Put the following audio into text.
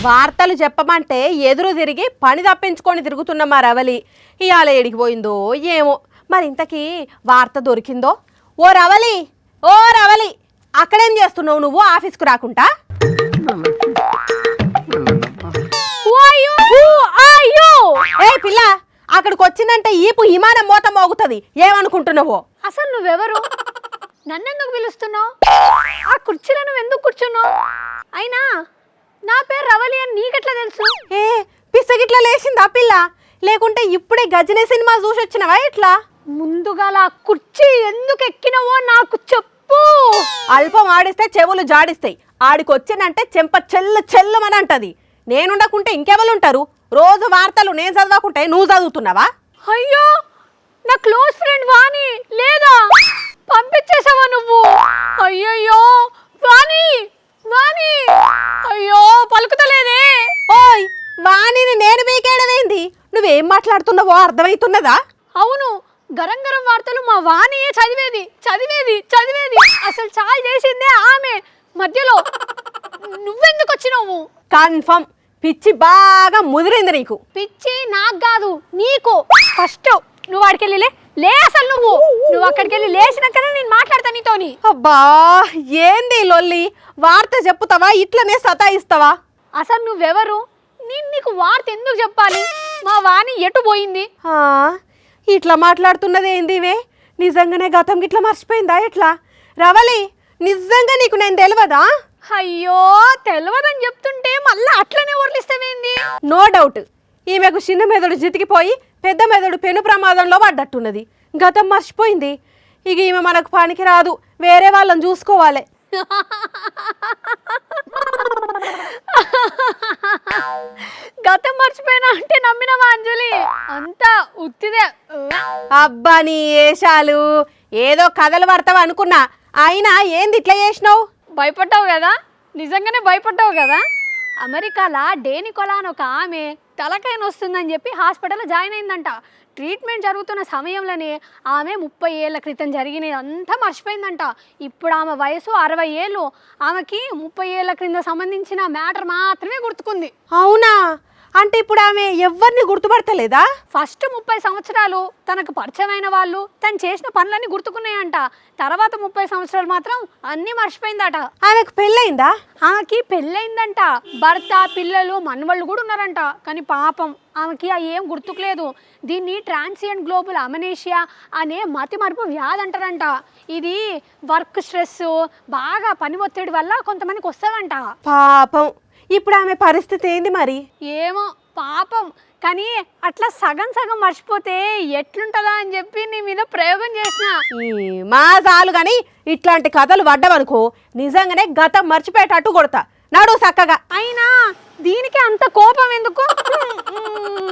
వార్తలు చెప్పమంటే ఎదురు తిరిగి పని తప్పించుకొని తిరుగుతున్న మా రవలి ఇవాళ ఎడికి పోయిందో ఏమో. మరి ఇంతకీ వార్త దొరికిందో? ఓ రవలి, ఓ రవలి, అక్కడేం చేస్తున్నావు నువ్వు ఆఫీస్కు రాకుండా? ఏ పిల్ల, అక్కడికి వచ్చిందంటే ఈపు విమానం మోత మోగుతుంది. ఏమనుకుంటున్నావో? అసలు నువ్వెవరు? నన్నెందుకు పిలుస్తున్నావు? ఆ కుర్చీలో నువ్వు ఎందుకు కూర్చున్నావు? అయినా నా పేరు రవలి అని నీకెట్లా తెలుసు? ఏ పిసగిట్లా లేచిందా పిల్ల? లేకుంటే ఇప్పుడే గజనీ సినిమా చూసి వచ్చినవా ఇట్లా? ముందుగా ఆ కుర్చీ ఎందుకు ఎక్కినవో నాకు చెప్పు. అల్పం ఆడిస్తే చెవులు జాడిస్తాయి. ఆడికొచ్చిందంటే చెంప చెల్లు చెల్లుమని అంటది. నేనుండకుంటే ఇంకెవరుంటారు? రోజు వార్తలు నేను చదవకుంటే నువ్వు చదువుతున్నావా? అయ్యో, నా క్లోజ్ ఫ్రెండ్ వాణి లేదా? పంపించేసావా నువ్వు? అయ్యయ్యో వాణి, వాణి, అయ్యో పలుకుతలేదే. ఓయ్ వాణిని నేను మీకేడవేంది? నువ్వేం మాట్లాడుతున్నావో అర్థమవుతున్నదా? అవును, గరం గరం వార్తలు మా వాణియే చదివేది చదివేది చదివేది. అసలు చాలు చేసిందే ఆమె. మధ్యలో నువ్వెందుకు వచ్చినావు? కన్ఫర్మ్ పిచ్చి బాగా ముదిరింది నీకు. పిచ్చి నాకు కాదు, నీకు. ఫస్ట్ నువ్వు అక్కడికి లే. అసలు నువ్వు అక్కడికి వెళ్ళి లేచినాకనే నేను మాట్లాడతా నీతోని. అబ్బా ఏంది లొల్లి? వార్త చెప్పుతావా ఇట్లనే సతాయిస్తావా? అసలు నువ్వెవరు? నేను నీకు వార్త ఎందుకు చెప్పాలి? మా వాణి ఎటు పోయింది? ఇట్లా మాట్లాడుతున్నది ఏందివే? నిజంగానే గతం ఇట్లా మర్చిపోయిందా ఎట్లా? రవలి, నిజంగా నీకు నేను తెలియదా? అయ్యో తెలియదని చెప్తుంటే మళ్ళీ అట్లనే వర్లిస్తావేంది? నో డౌట్, ఈమెకు చిన్న మెదడు జితికిపోయి పెద్ద మెదడు పెను ప్రమాదంలో పడ్డట్టున్నది. గతం మర్చిపోయింది. ఇక ఈమె మనకు పనికి రాదు, వేరే వాళ్ళని చూసుకోవాలి. గతం మర్చిపోయినా అంటే నమ్మినవా అంజలి? అంతా ఉత్తిదే. అబ్బా నీ ఏషాలు, ఏదో కథలు పడతావు అనుకున్నా. అయినా ఏంది ఇట్లా చేసినావు? భయపడ్డావు కదా? నిజంగానే భయపడ్డావు కదా? అమెరికాలో డేనికోలా అని ఒక ఆమె తలకాయ నొస్తుందని చెప్పి హాస్పిటల్లో జాయిన్ అయిందంట. ట్రీట్మెంట్ జరుగుతున్న సమయంలోనే ఆమె 30 ఏళ్ల క్రితం జరిగినది అంతా మర్చిపోయిందంట. ఇప్పుడు ఆమె వయసు 60 ఏళ్ళు. ఆమెకి 30 ఏళ్ల క్రింద సంబంధించిన మ్యాటర్ మాత్రమే గుర్తుకుంది. అవునా? అంటే ఇప్పుడు ఆమె ఎవరిని గుర్తుపడతలేదా? ఫస్ట్ 30 సంవత్సరాలు తనకు పరిచయమైన వాళ్ళు తను చేసిన పనులన్నీ గుర్తుకున్నాయంట. తర్వాత 30 సంవత్సరాలు మాత్రం అన్నీ మర్చిపోయిందట. ఆమెకు పెళ్ళయిందా? ఆమెకి పెళ్ళయిందంట. భర్త, పిల్లలు, మనవళ్ళు కూడా ఉన్నారంట. కానీ పాపం ఆమెకి ఏం గుర్తుకులేదు. దీన్ని ట్రాన్సియెంట్ గ్లోబల్ అమెనేషియా అనే మతిమరుపు వ్యాధి అంటారంట. ఇది వర్క్ స్ట్రెస్, బాగా పని ఒత్తిడి వల్ల కొంతమందికి వస్తుందంట. పాపం ఇప్పుడు ఆమె పరిస్థితి ఏంది మరి? ఏమో పాపం, కానీ అట్లా సగం సగం మర్చిపోతే ఎట్లుంటుందా అని చెప్పి నీ మీద ప్రయోగం చేసిన. మా చాలు కానీ ఇట్లాంటి కథలు పడ్డవనుకో నిజంగానే గతం మర్చిపోయేటట్టు కొడతా. నడు చక్కగా. అయినా దీనికి అంత కోపం ఎందుకు?